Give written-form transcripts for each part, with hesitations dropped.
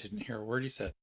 Didn't hear a word he said.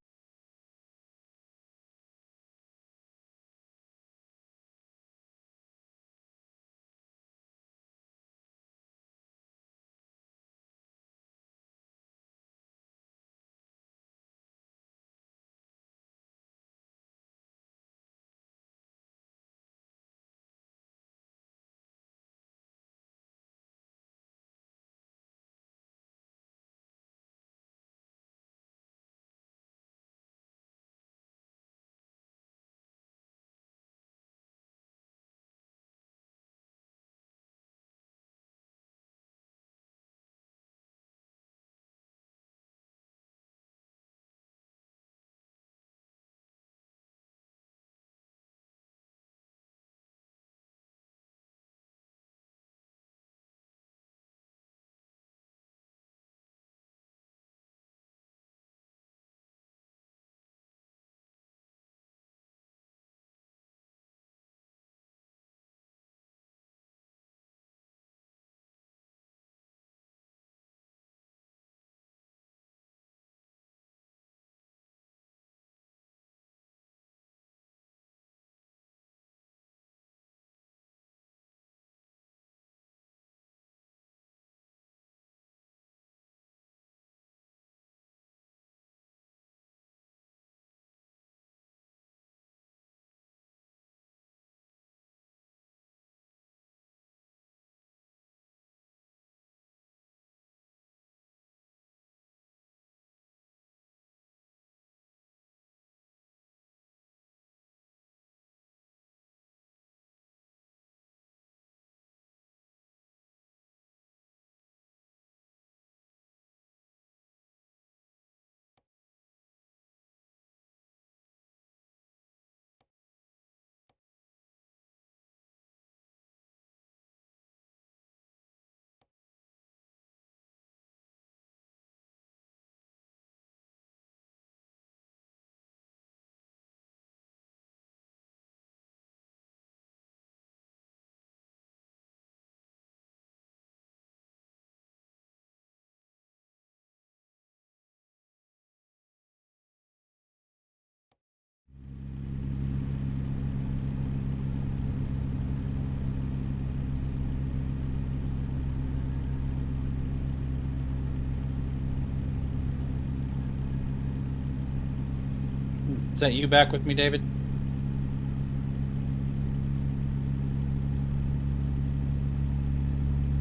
Is that you back with me, David?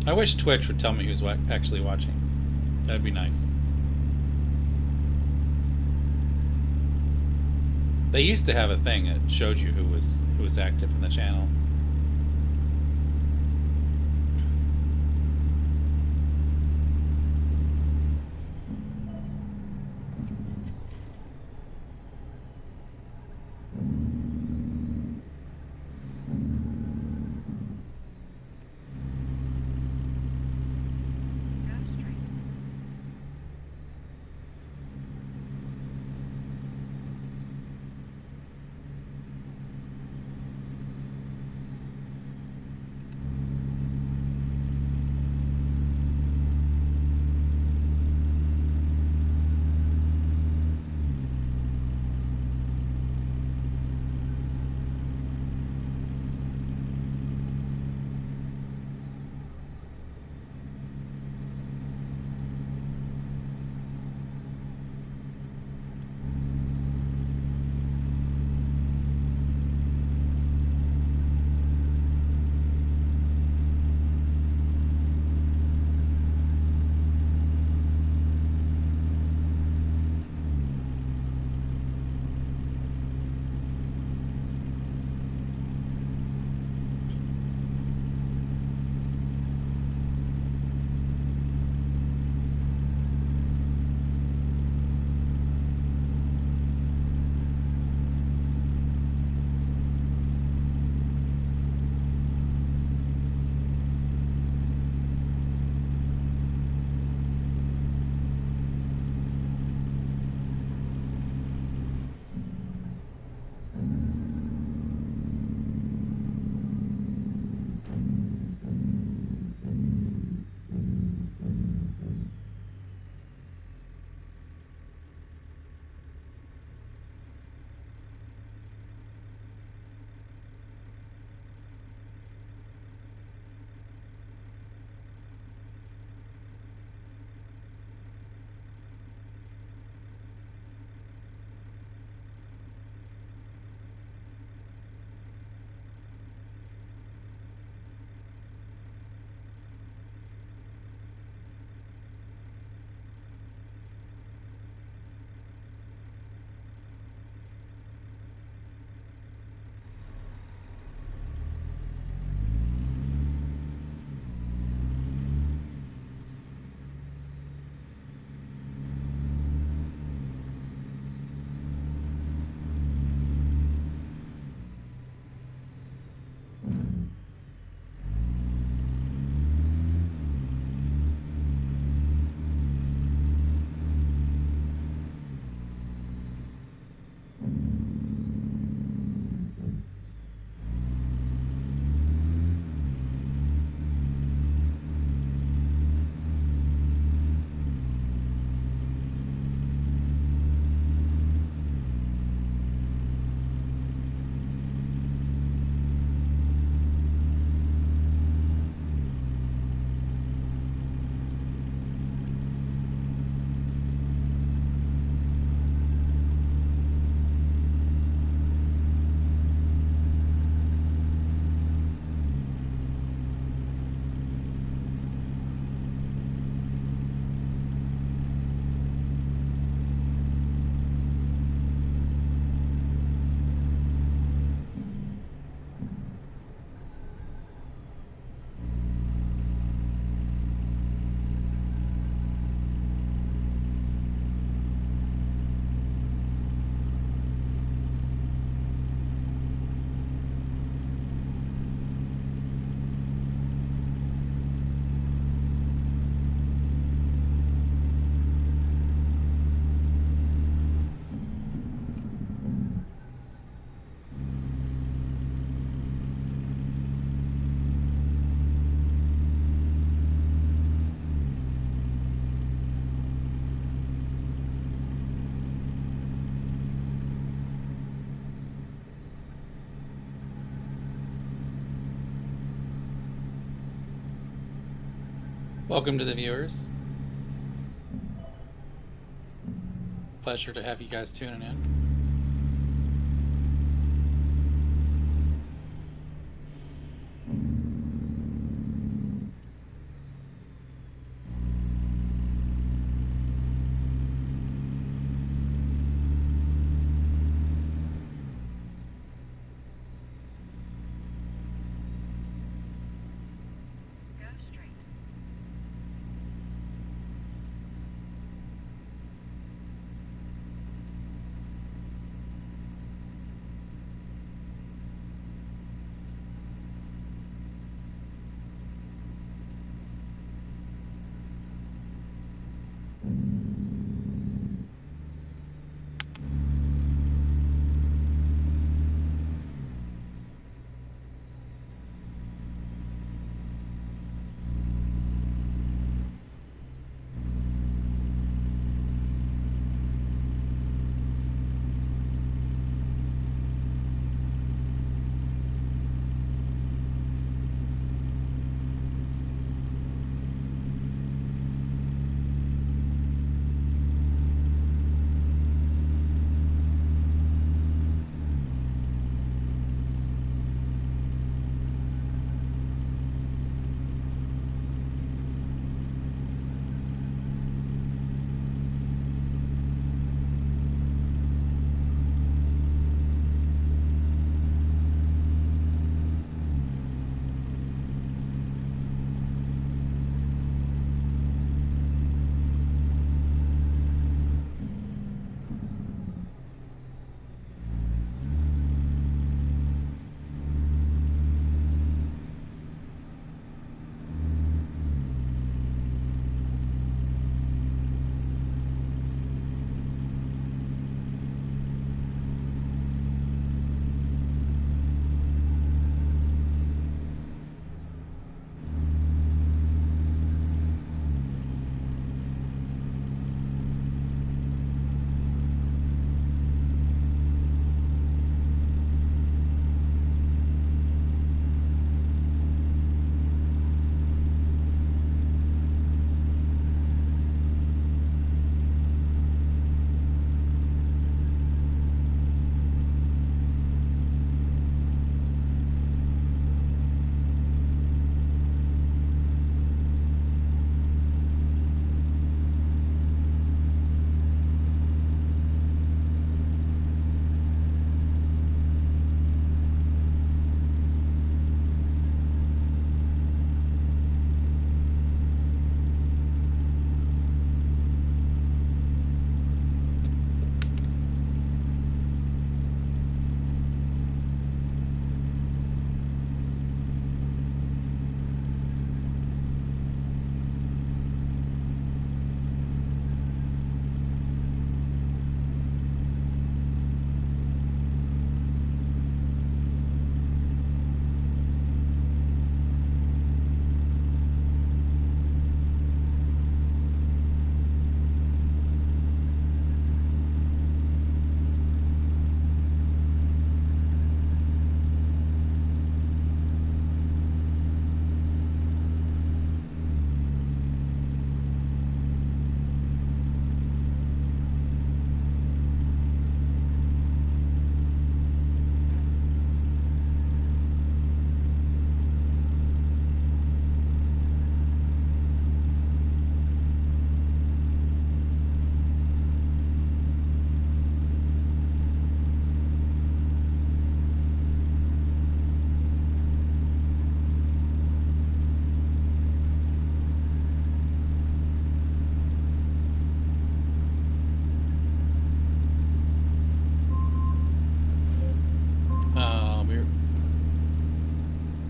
I wish Twitch would tell me who's actually watching. That'd be nice. They used to have a thing that showed you who was active in the channel. Welcome to the viewers. Pleasure to have you guys tuning in.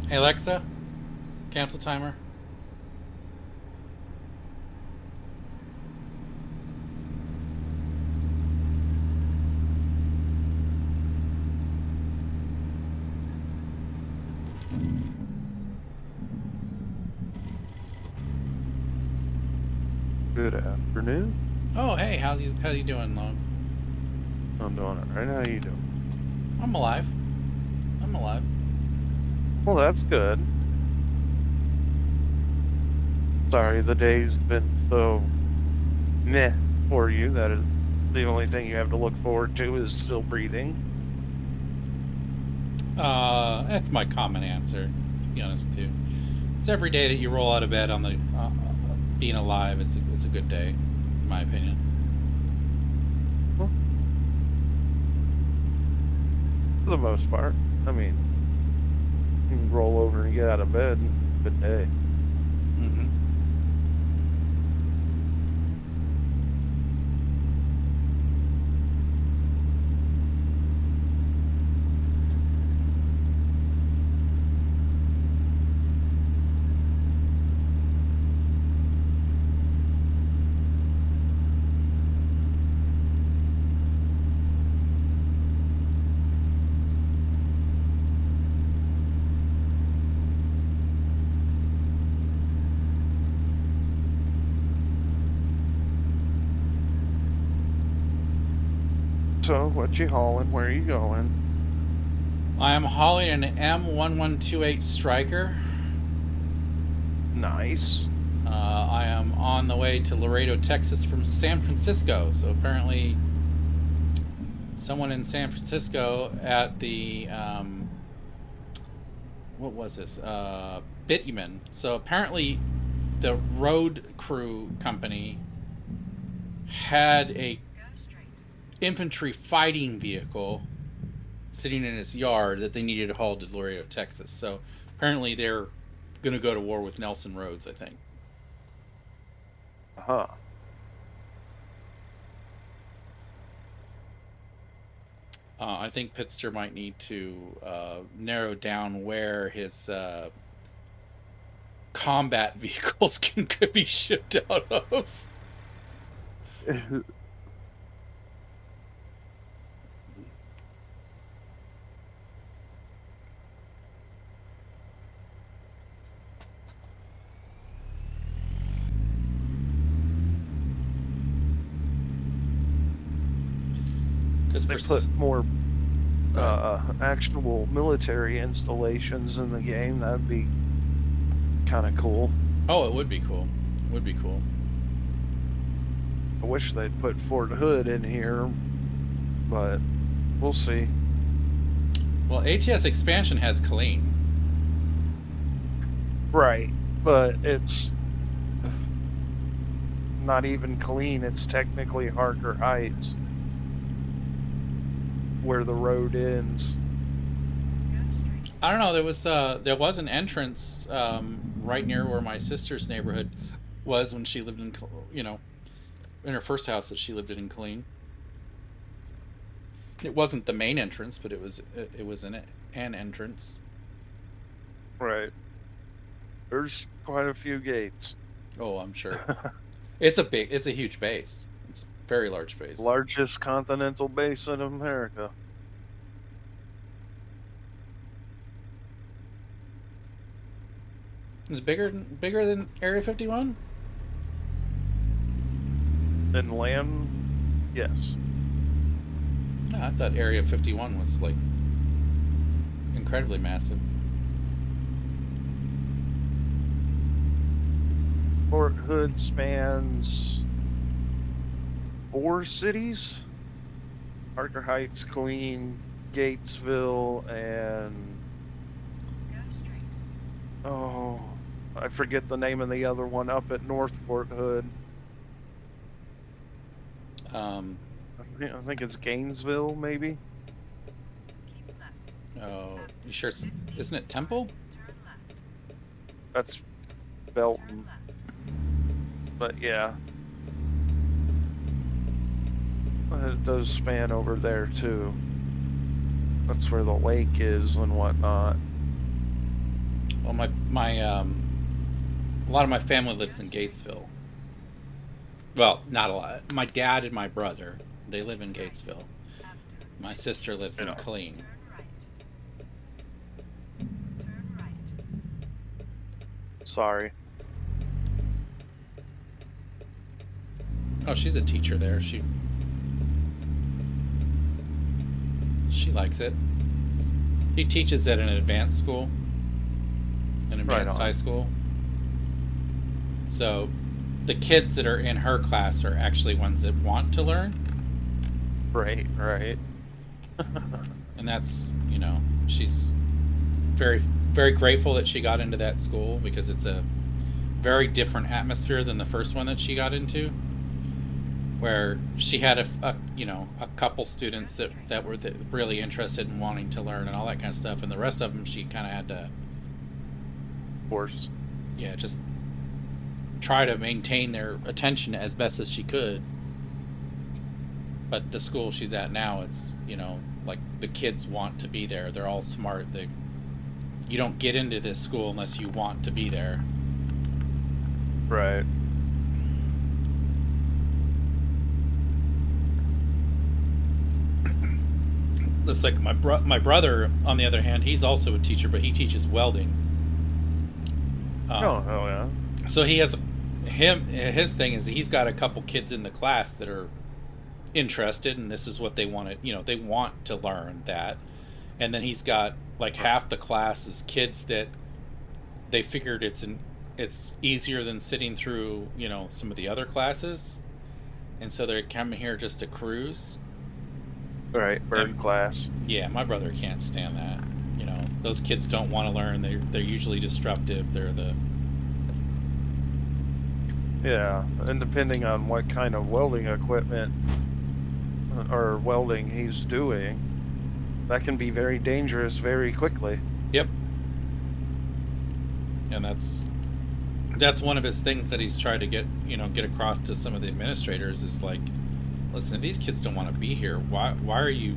Hey Alexa, cancel timer. Good afternoon. Oh, hey, how you doing, Lone? I'm doing all right. How you doing? I'm alive. I'm alive. Well, that's good. Sorry the day's been so meh for you. That is the only thing you have to look forward to is still breathing. That's my common answer. To be honest, too. It's every day that you roll out of bed on the being alive is a good day, in my opinion. Well, for the most part. I mean, you can roll over and get out of bed. Good day. Mm-hmm. So, what you hauling? Where are you going? I am hauling an M1128 Striker. Nice. I am on the way to Laredo, Texas from San Francisco. So apparently, someone in San Francisco at the what was this? Bitumen. So apparently, the road crew company had a infantry fighting vehicle sitting in its yard that they needed to haul to Laredo, Texas. So apparently, they're going to go to war with Nelson Rhodes, I think. Huh. I think Pitster might need to narrow down where his combat vehicles could be shipped out of. Because They for put more right. actual military installations in the game. That'd be kind of cool. Oh, it would be cool. It would be cool. I wish they'd put Fort Hood in here, but we'll see. Well, ATS expansion has Colleen. Right, but it's not even clean. It's technically Harker Heights where the road ends. I don't know. There was an entrance right near where my sister's neighborhood was when she lived in in her first house that she lived in Colleen. It wasn't the main entrance, but it was an entrance. Right. There's quite a few gates. Oh, I'm sure. It's a huge base. It's a very large base. Largest continental base in America. It's bigger than Area 51. In land, yes. No, I thought Area 51 was like incredibly massive. Fort Hood spans 4 cities: Harker Heights, Killeen, Gatesville, and oh, I forget the name of the other one up at North Fort Hood. Um, I think it's Gainesville, maybe. oh, you sure? Isn't it Temple? That's Belton, but yeah, it does span over there too. That's where the lake is and whatnot. Well, my a lot of my family lives in Gatesville. Well, not a lot. My dad and my brother, they live in Gatesville. My sister lives You in know, Killeen. sorry. Oh, she's a teacher there. She likes it. She teaches at an advanced school, an Right advanced high on. school. So the kids that are in her class are actually ones that want to learn. Right, right. And that's, she's very, very grateful that she got into that school because it's a very different atmosphere than the first one that she got into, where she had a couple students that were really interested in wanting to learn and all that kind of stuff, and the rest of them she kind of had to, Of course. yeah, just try to maintain their attention as best as she could. But the school she's at now, it's like the kids want to be there. They're all smart. You don't get into this school unless you want to be there. Right. It's like my brother, on the other hand, he's also a teacher, but he teaches welding. Oh, hell yeah. So his thing is he's got a couple kids in the class that are interested, and this is what they want to, they want to learn that. And then he's got like half the class is kids that they figured it's easier than sitting through, some of the other classes, and so they're coming here just to cruise. Right, bird class. Yeah, my brother can't stand that. Those kids don't want to learn. They're usually disruptive. Yeah, and depending on what kind of welding equipment or welding he's doing, that can be very dangerous very quickly. Yep. And that's one of his things that he's tried to get across to some of the administrators is like, listen, if these kids don't want to be here, why are you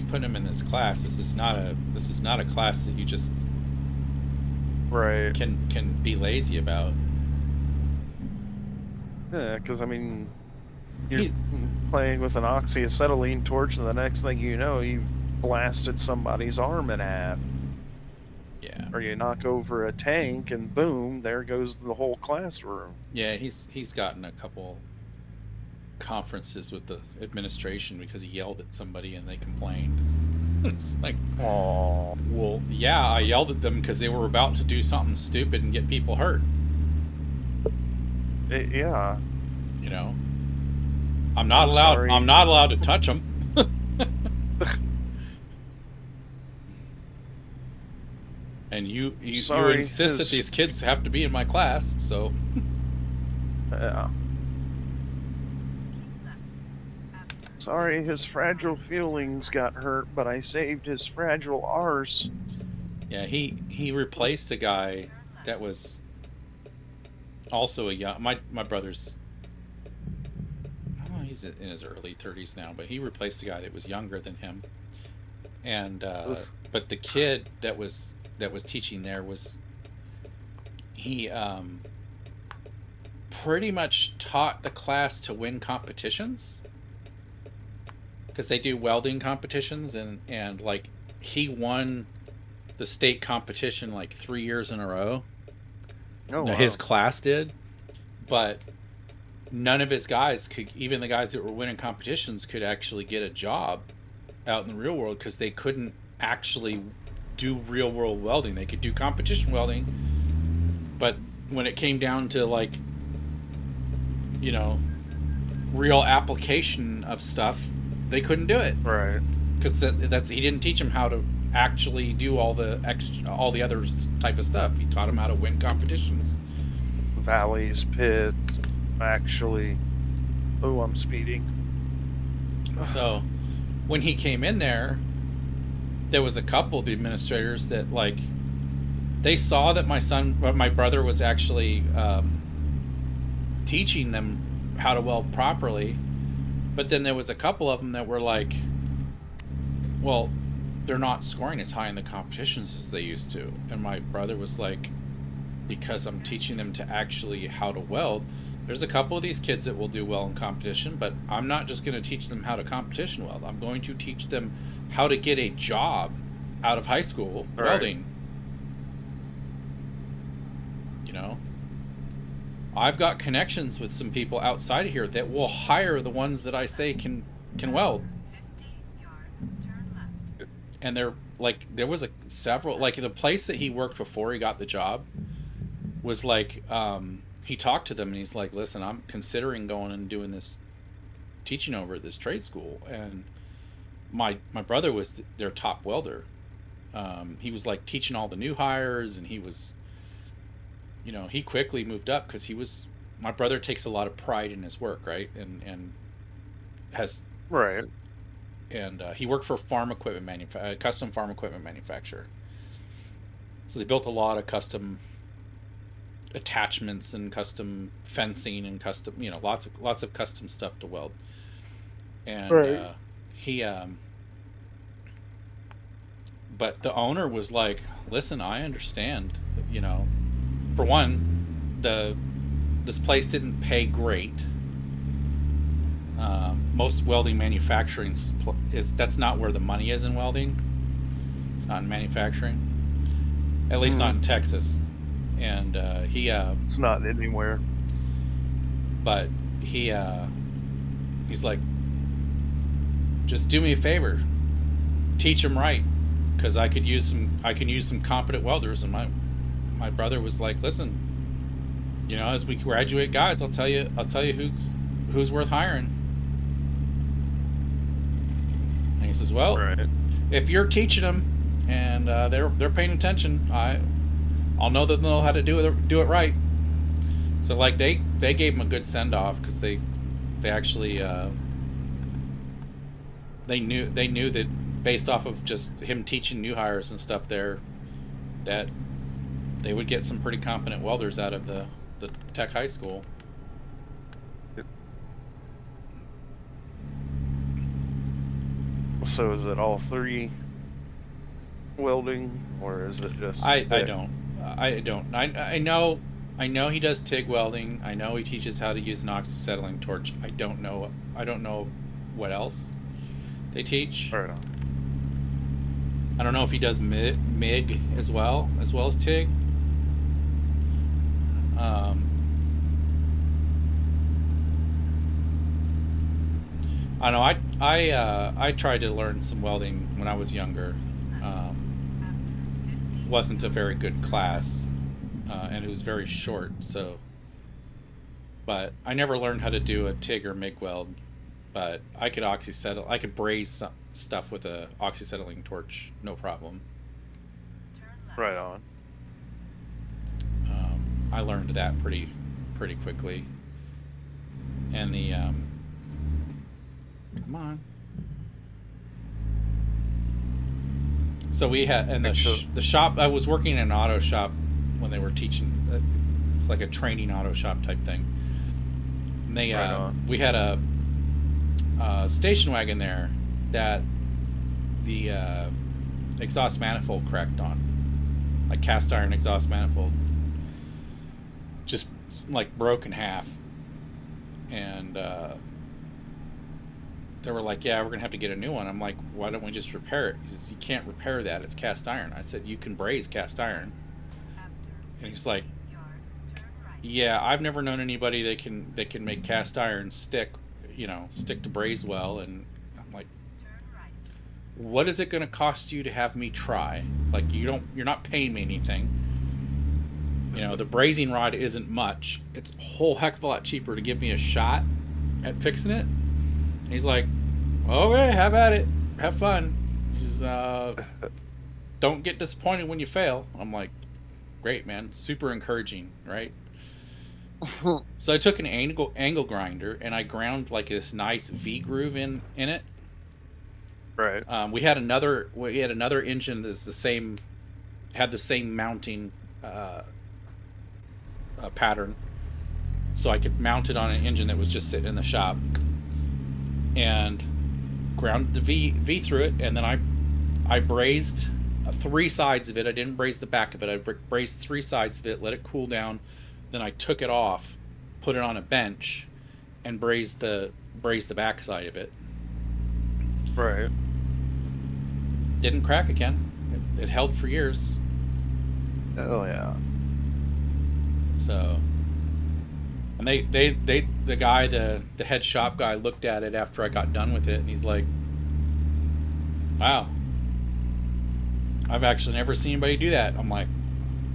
putting them in this class? This is not a class that you just Right. can be lazy about. Yeah, because I mean, you're playing with an oxyacetylene torch, and the next thing you know, you've blasted somebody's arm in half. Yeah. Or you knock over a tank, and boom, there goes the whole classroom. Yeah, he's gotten a couple conferences with the administration because he yelled at somebody and they complained. It's like, Aww. well, yeah, I yelled at them because they were about to do something stupid and get people hurt. Yeah. I'm not allowed. Sorry. I'm not allowed to touch them. And you insist that these kids have to be in my class, so. Yeah. Sorry, his fragile feelings got hurt, but I saved his fragile arse. Yeah, he replaced a guy that was also a young. My brother's. Oh, he's in his early 30s now, but he replaced a guy that was younger than him. And but the kid that was teaching there was he pretty much taught the class to win competitions. Because they do welding competitions, and like he won the state competition like 3 years in a row. Oh, Now, wow. his class did, but none of his guys could, even the guys that were winning competitions, could actually get a job out in the real world because they couldn't actually do real world welding. They could do competition welding, but when it came down to like, real application of stuff, they couldn't do it. Right. Because that's he didn't teach them how to actually do all the other type of stuff. He taught them how to win competitions. Valleys, pits, actually. Oh, I'm speeding. So when he came in there was a couple of the administrators that like they saw that my brother was actually teaching them how to weld properly. But then there was a couple of them that were like, well, they're not scoring as high in the competitions as they used to. And my brother was like, because I'm teaching them to actually how to weld. There's a couple of these kids that will do well in competition, but I'm not just going to teach them how to competition weld. I'm going to teach them how to get a job out of high school welding. You know, I've got connections with some people outside of here that will hire the ones that I say can weld. And they're like, there was several, like the place that he worked before he got the job was like, he talked to them and he's like, listen, I'm considering going and doing this teaching over at this trade school. And my brother was their top welder. He was like teaching all the new hires, and he was, you know, he quickly moved up because my brother takes a lot of pride in his work, right? And has, Right. and he worked for custom farm equipment manufacturer. So they built a lot of custom attachments and custom fencing and custom, you know, lots of custom stuff to weld. And he but the owner was like, listen, I understand, you know, for one, this place didn't pay great. Most welding manufacturing that's not where the money is in welding, not in manufacturing, at least not in Texas. And it's not anywhere. But he's like, just do me a favor, teach them right, because I could use some competent welders. And my brother was like, listen, you know, as we graduate guys, I'll tell you who's worth hiring. And he says, well, if you're teaching them and they're paying attention, I'll know that they'll know how to do it right. So like they gave him a good send off because they actually they knew that based off of just him teaching new hires and stuff there, that they would get some pretty competent welders out of the tech high school. So is it all three welding, or is it just? I don't. I know he does TIG welding. I know he teaches how to use an oxyacetylene torch. I don't know what else they teach. Right. I don't know if he does MIG as well as TIG. I know I tried to learn some welding when I was younger. Wasn't a very good class, and it was very short. So, but I never learned how to do a TIG or MIG weld. But I could braze stuff with a oxyacetylene torch, no problem. Right on. I learned that pretty quickly. And the come on. So we had, and the shop, I was working in an auto shop when they were teaching. It's like a training auto shop type thing. And they we had a station wagon there that the exhaust manifold cracked on, like cast iron exhaust manifold, just like broke in half. And they were like, yeah, we're gonna have to get a new one. I'm like, why don't we just repair it? He says, you can't repair that, it's cast iron. I said, you can braze cast iron. And he's like, yeah, I've never known anybody that can make cast iron stick to braze well. And I'm like, what is it going to cost you to have me try? Like, you're not paying me anything. You know, the brazing rod isn't much. It's a whole heck of a lot cheaper to give me a shot at fixing it. And he's like, okay, have at it, have fun. He says, don't get disappointed when you fail. I'm like, great, man, super encouraging, right? So I took an angle grinder and I ground like this nice V groove in it. Right. We had another engine that's had the same mounting pattern, so I could mount it on an engine that was just sitting in the shop, and ground the V through it, and then I I brazed 3 sides of it. I didn't braze the back of it. I brazed 3 sides of it, let it cool down. Then I took it off, put it on a bench, and brazed the back side of it. Right. Didn't crack again. It held for years. Oh yeah. So, and the guy, the head shop guy, looked at it after I got done with it, and he's like, "Wow, I've actually never seen anybody do that." I'm like,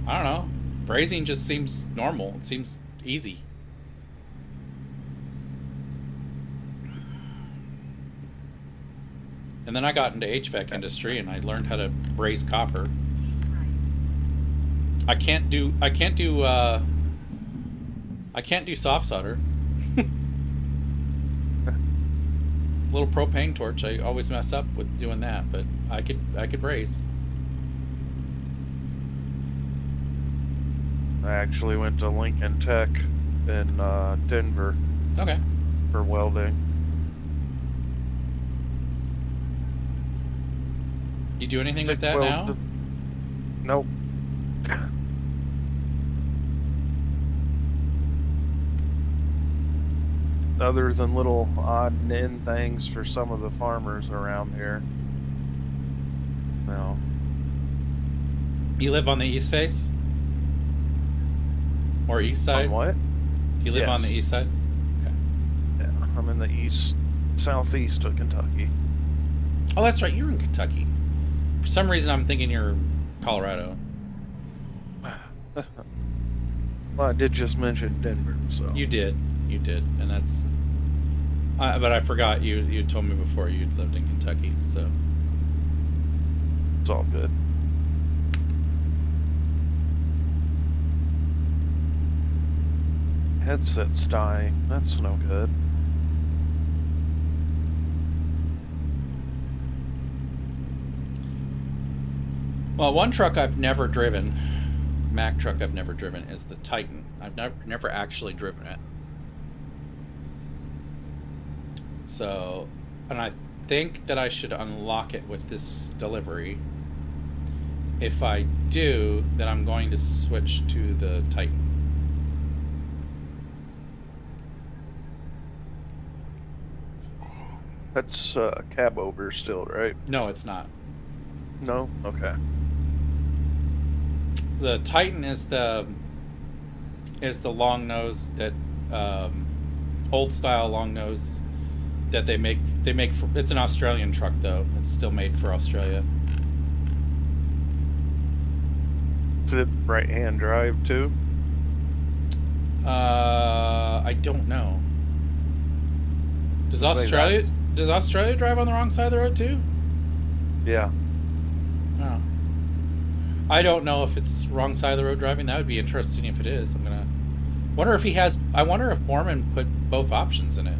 I don't know. Brazing just seems normal. It seems easy. And then I got into HVAC industry and I learned how to braze copper. I can't do soft solder. Little propane torch. I always mess up with doing that, but I could braze. I actually went to Lincoln Tech in Denver. Okay. For welding. You do anything with that now? Nope. Other than little odd and end things for some of the farmers around here. No. You live on the east face? Or east side? On what? You live on the east side? Okay. Yeah, I'm in the southeast of Kentucky. Oh, that's right. You're in Kentucky. For some reason, I'm thinking you're Colorado. Well, I did just mention Denver, so. You did, and that's. But I forgot you told me before you lived in Kentucky, so. It's all good. Headset's dying. That's no good. Well, one truck I've never driven, Mack truck I've never driven, is the Titan. I've never actually driven it. So, and I think that I should unlock it with this delivery. If I do, then I'm going to switch to the Titan. That's cab over still, right? No, it's not. No? Okay. The Titan is the long nose that old style long nose that they make for. It's an Australian truck though. It's still made for Australia. Is it right hand drive too? I don't know. Does Australia drive on the wrong side of the road too? Yeah. Oh. I don't know if it's wrong side of the road driving. That would be interesting if it is. I'm gonna wonder if he has. I wonder if Borman put both options in it.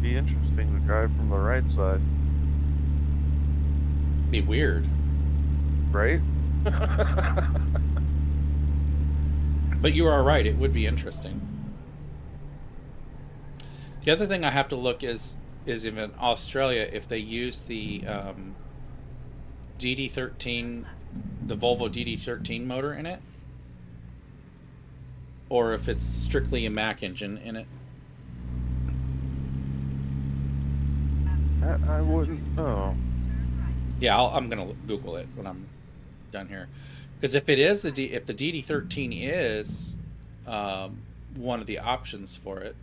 Be interesting to drive from the right side. Be weird, right? But you are right. It would be interesting. The other thing I have to look is if in Australia if they use the DD13, the Volvo DD13 motor in it, or if it's strictly a Mack engine in it. I wouldn't know. Yeah, I'm gonna Google it when I'm done here, because if it is if the DD13 is one of the options for it,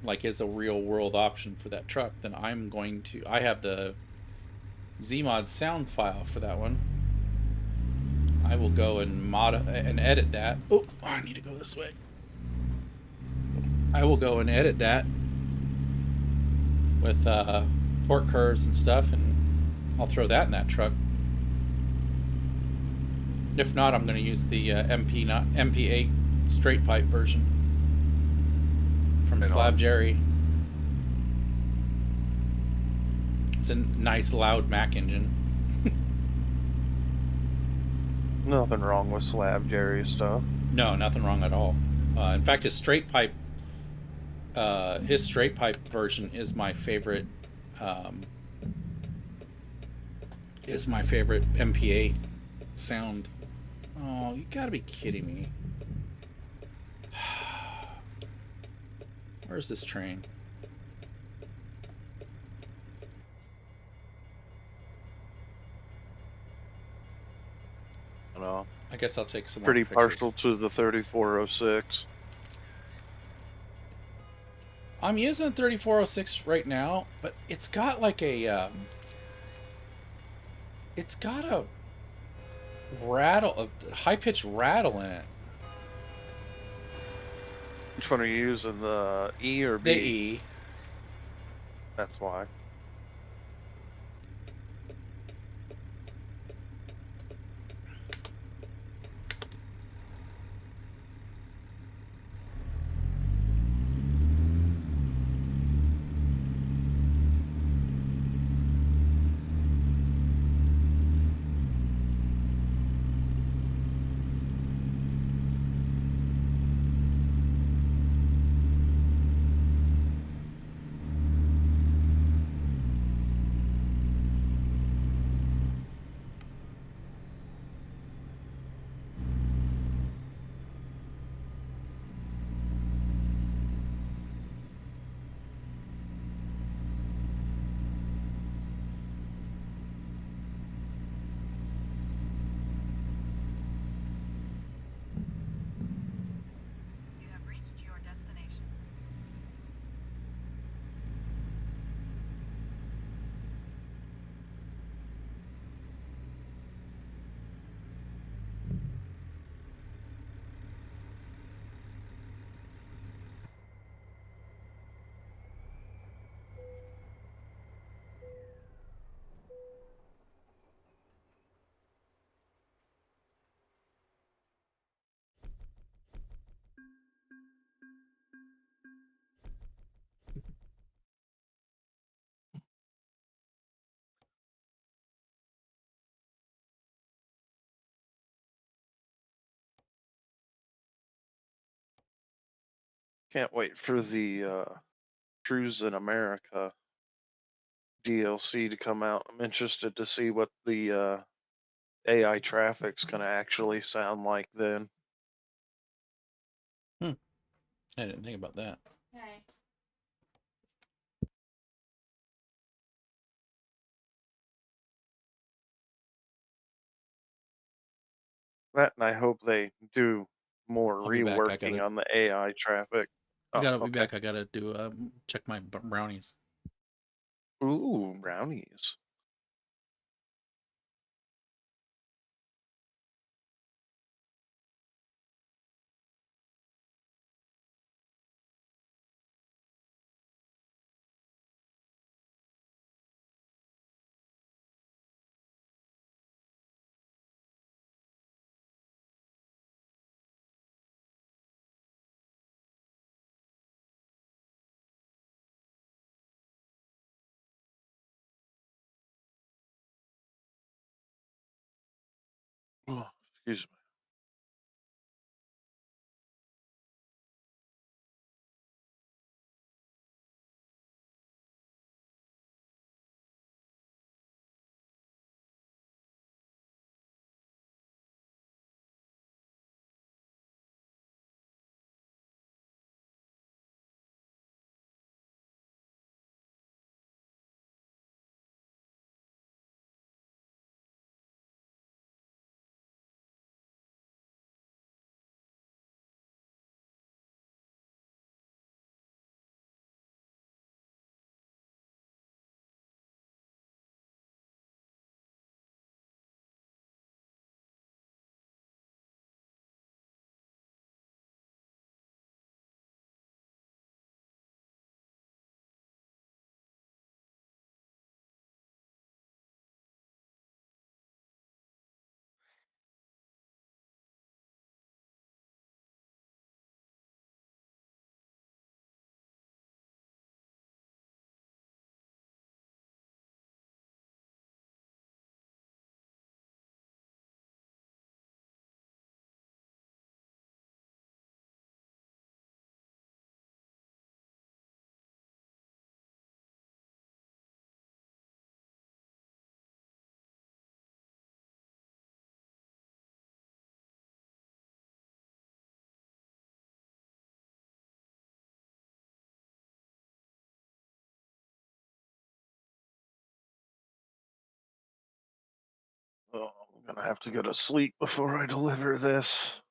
like is a real world option for that truck, then I have the Zmod sound file for that one. I will go and edit that. Oh, I need to go this way. I will go and edit that with torque curves and stuff, and I'll throw that in that truck. If not, I'm going to use the MP8 straight pipe version from Slab Jerry. It's a nice loud Mack engine. Nothing wrong with Slab Jerry stuff. No, nothing wrong at all. In fact, his straight pipe his straight pipe version is my favorite. Um, is my favorite MPA sound. Oh, you gotta be kidding me. Where's this train? You know, I guess I'll take some more pretty pictures. partial to the 3406. I'm using 3406 right now, but it's got like a it's got a rattle, a high pitched rattle in it. Which one are you using, the E or The B? E. That's why. You have reached your destination. Can't wait for the Cruise in America DLC to come out. I'm interested to see what the AI traffic's going to actually sound like then. Hmm. I didn't think about that. Okay. That, and I hope they do more I'll be back. reworking on the AI traffic. I Oh, gotta be okay. back. I gotta do check my brownies. Ooh, brownies. Oh, excuse me. Oh, I'm gonna have to go to sleep before I deliver this.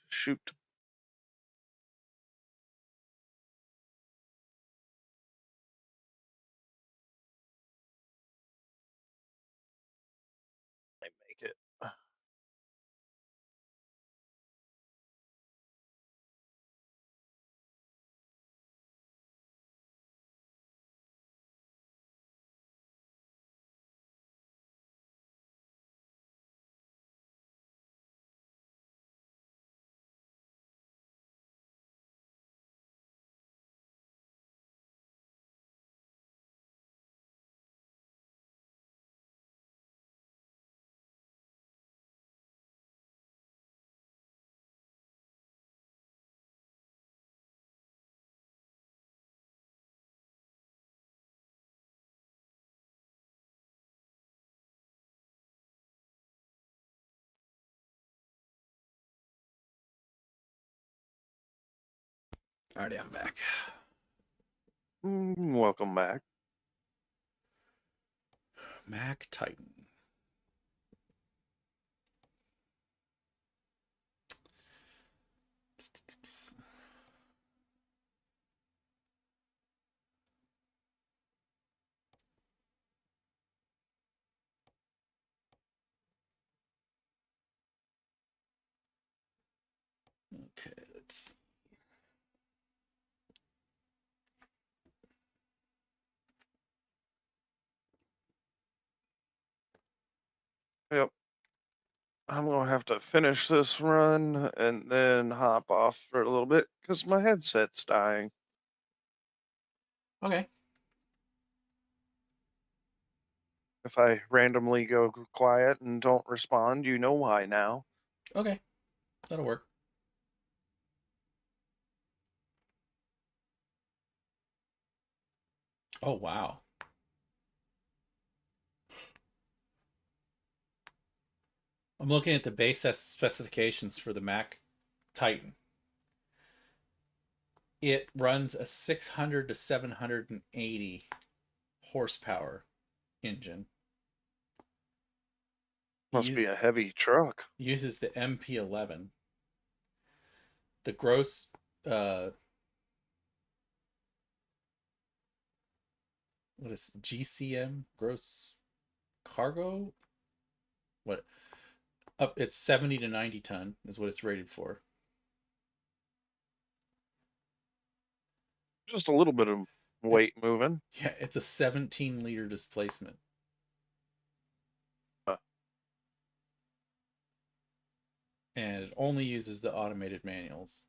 Shoot. I make it. Alrighty, I'm back. Welcome back. Mack Titan. Okay, let's see. Yep. I'm gonna have to finish this run and then hop off for a little bit because my headset's dying. Okay. If I randomly go quiet and don't respond, you know why now. Okay. That'll work. Oh, wow. I'm looking at the base specifications for the Mack Titan. It runs a 600 to 780 horsepower engine. Must be a heavy truck. Uses the MP11. The gross what is GCM, gross cargo? What up it's 70 to 90 ton is what it's rated for. Just a little bit of weight moving. Yeah, it's a 17-liter displacement. And it only uses the automated manuals.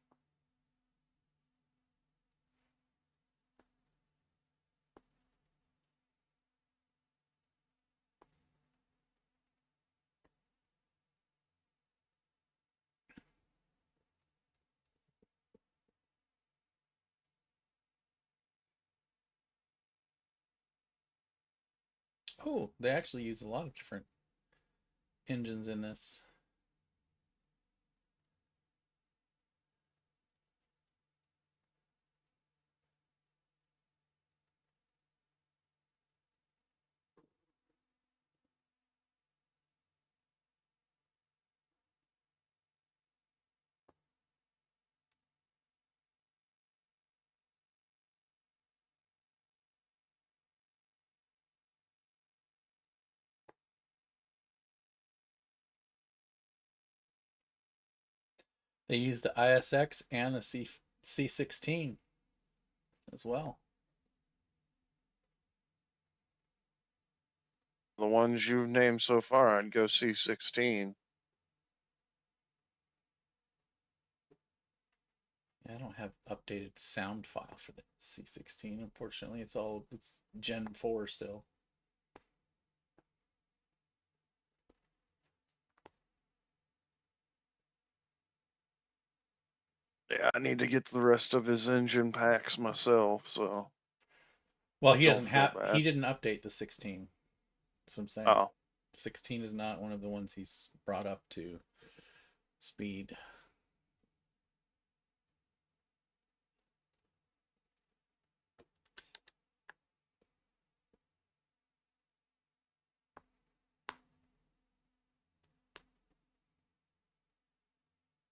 Oh, they actually use a lot of different engines in this. They use the ISX and the C16 as well. The ones you've named so far, I'd go C16. Yeah, I don't have updated sound file for the C16. Unfortunately, it's Gen 4 still. Yeah, I need to get the rest of his engine packs myself, so Well, don't feel he bad. didn't update the 16. That's what I'm saying. Oh, 16 is not one of the ones he's brought up to speed.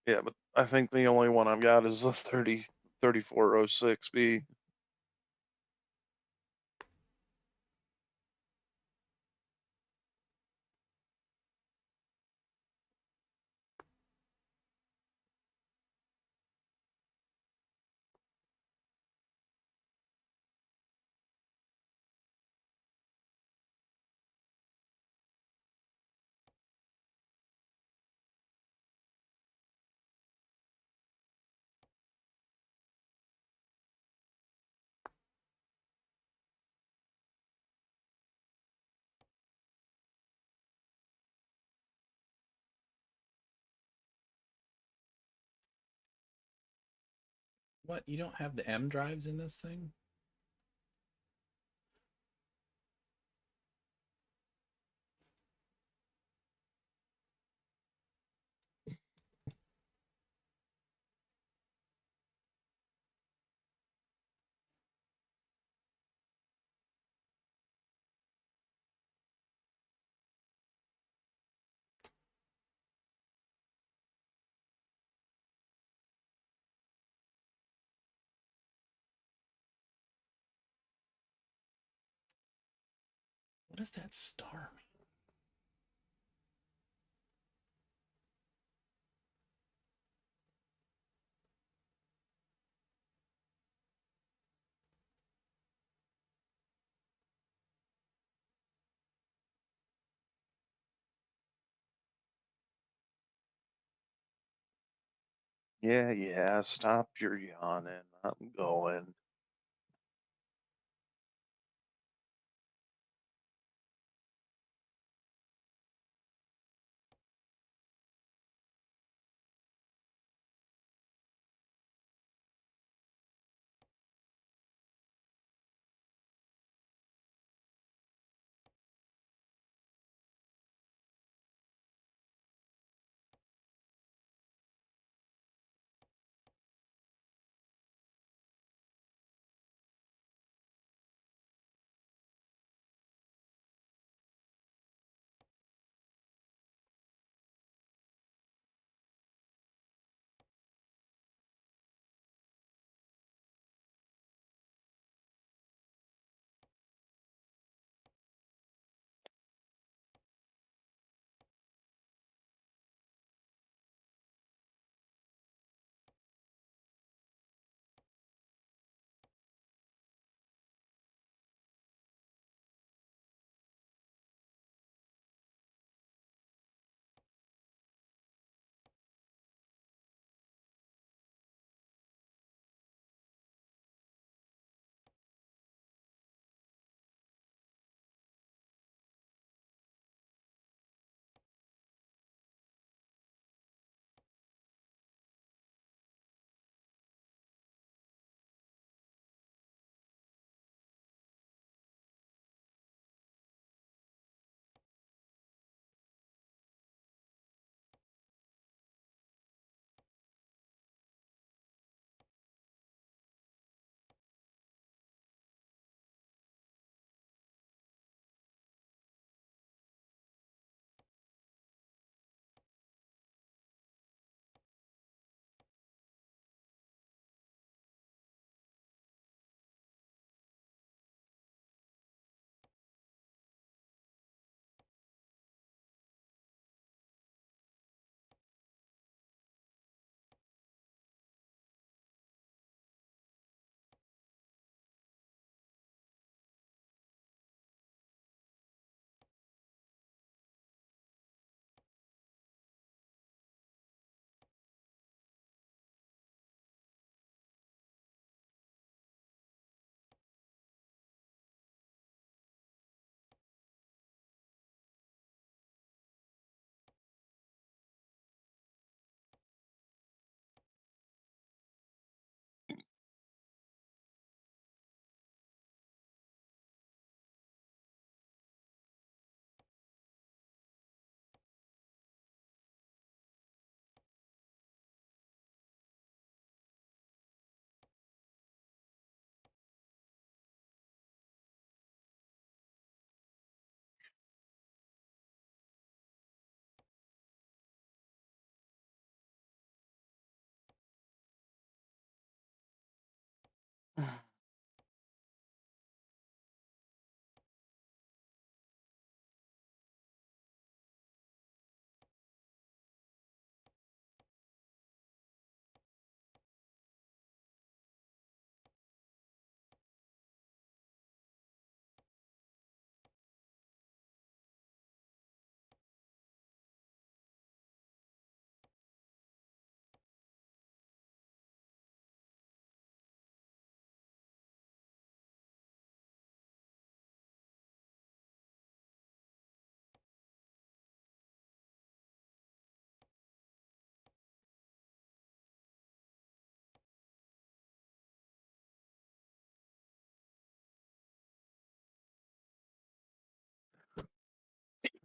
Yeah, but I think the only one I've got is the 3406B. What? You don't have the M drives in this thing? What does that star mean? Yeah, yeah, stop your yawning. I'm going.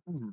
Hmm.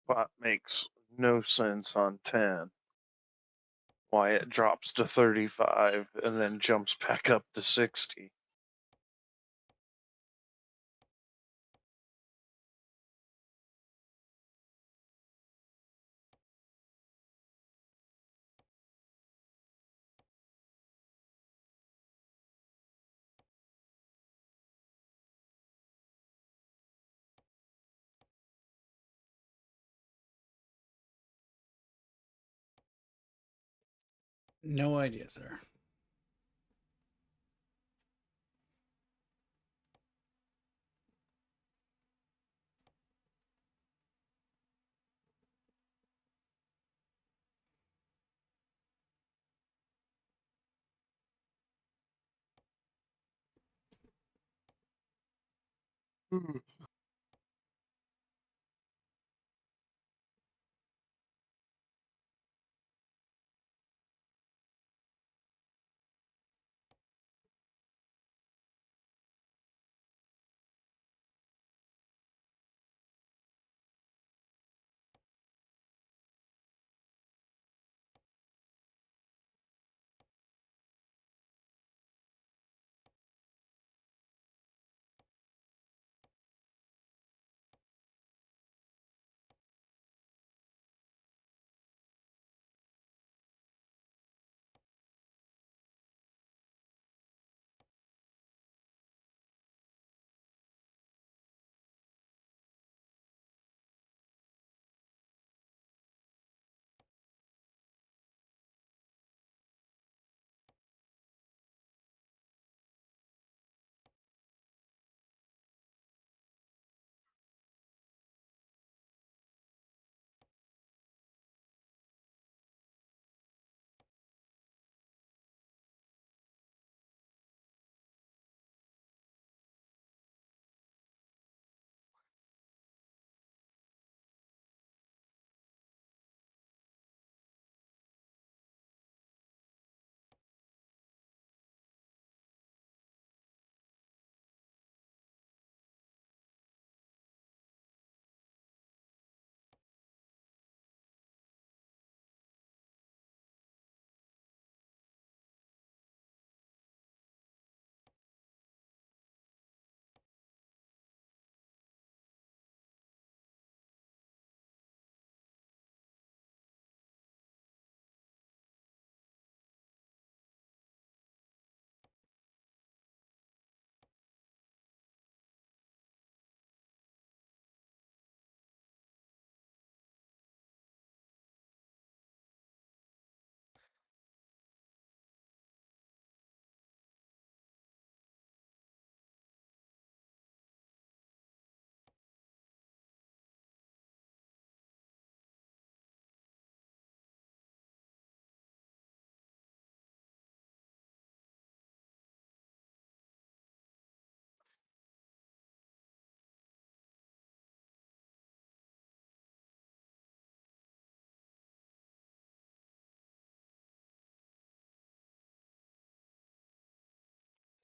That makes no sense on 10. Why it drops to 35 and then jumps back up to 60. No idea, sir.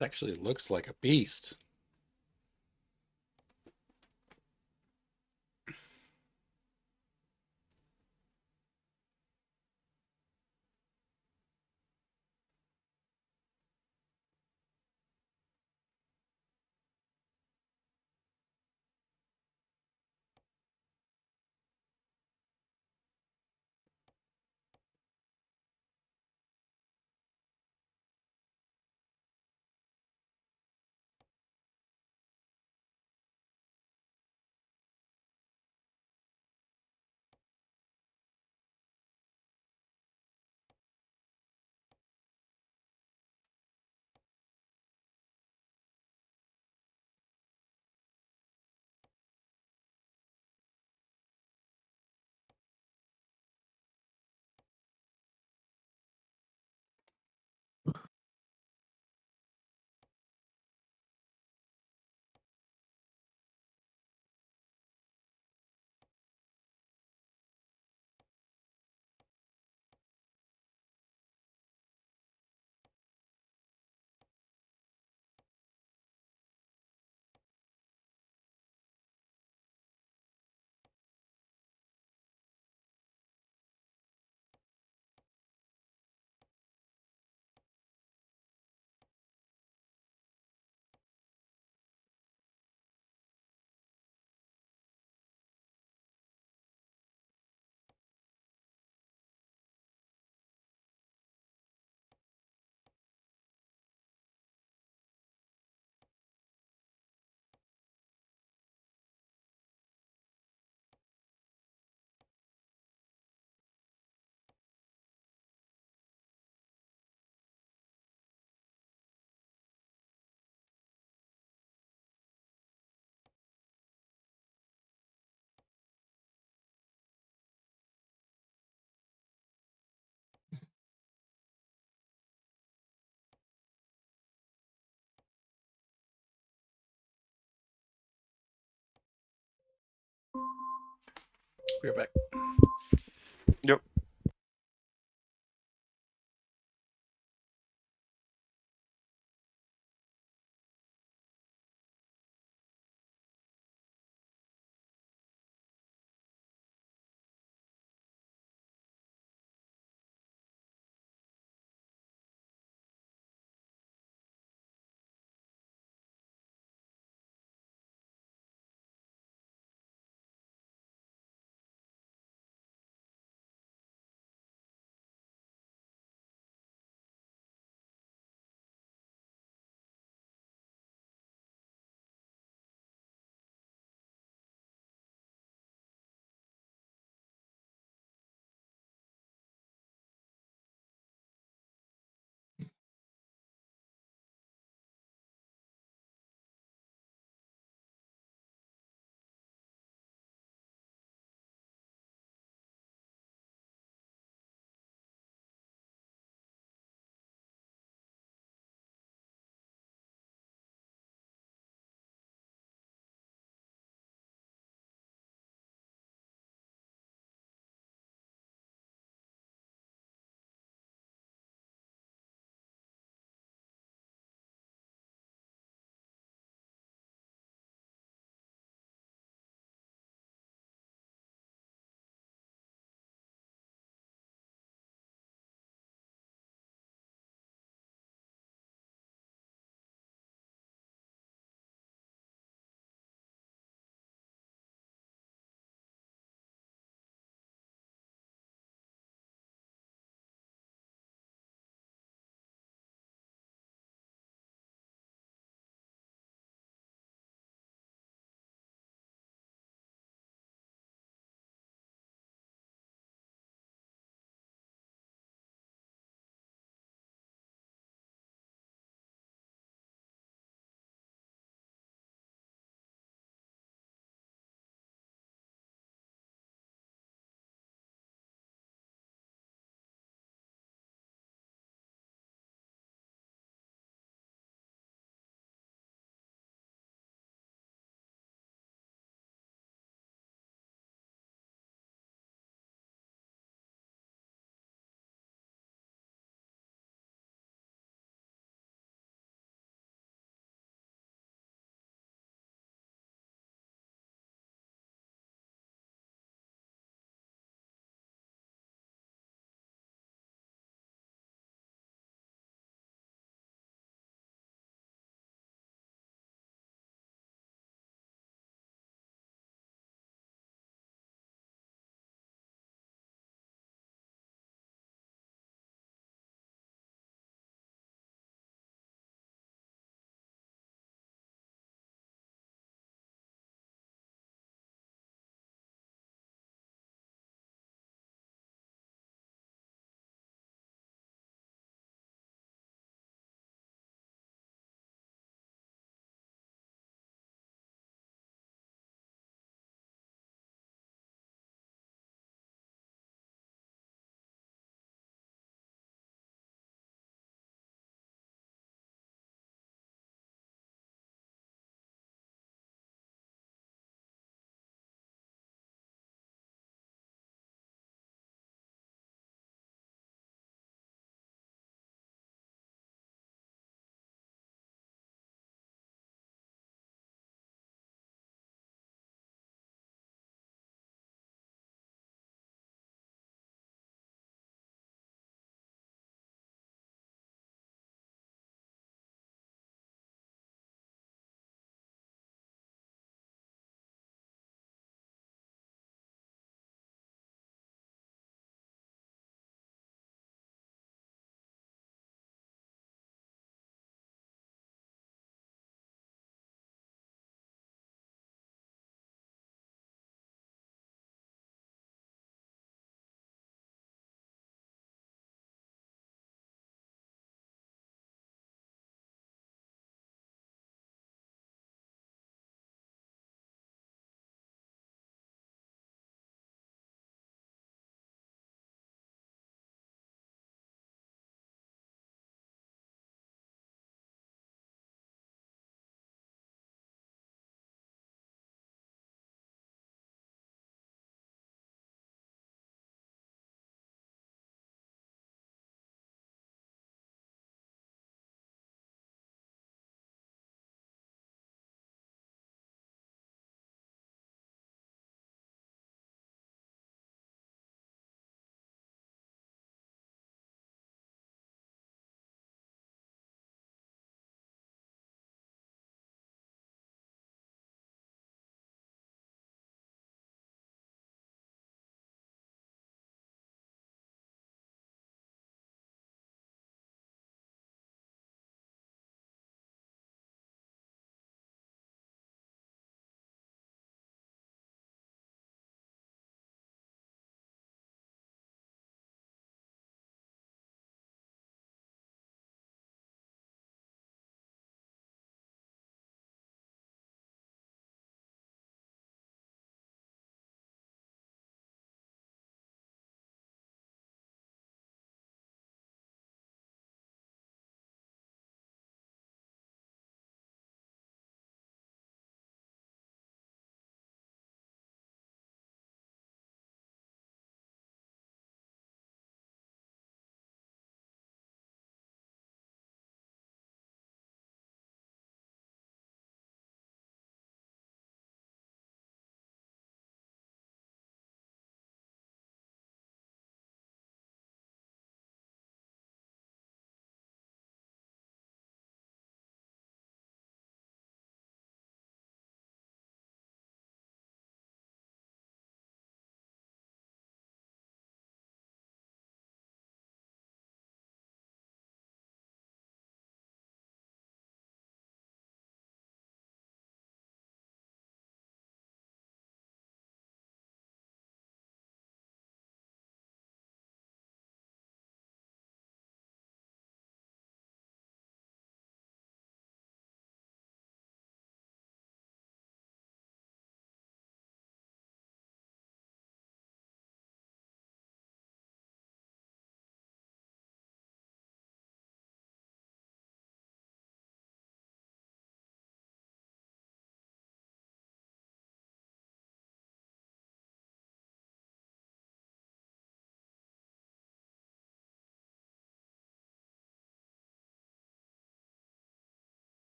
It actually looks like a beast. We're back. Yep.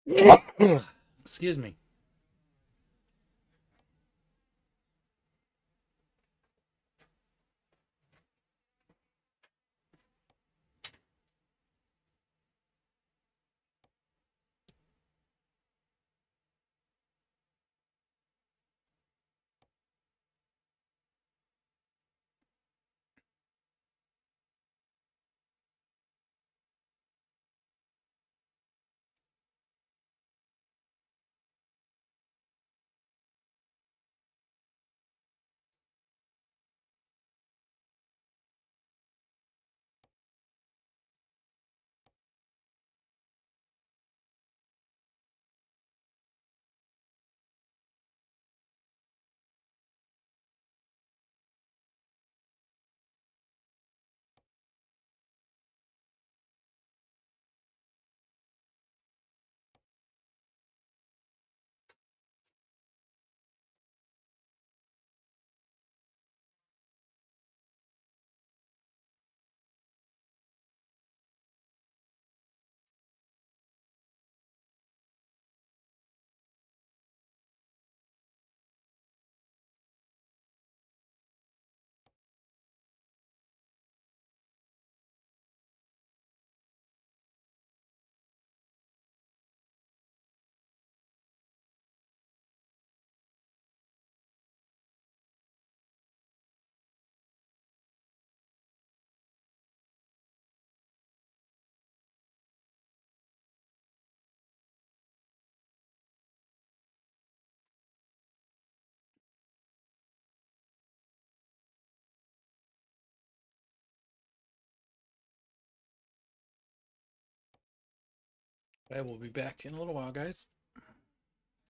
Excuse me. I will be back in a little while, guys.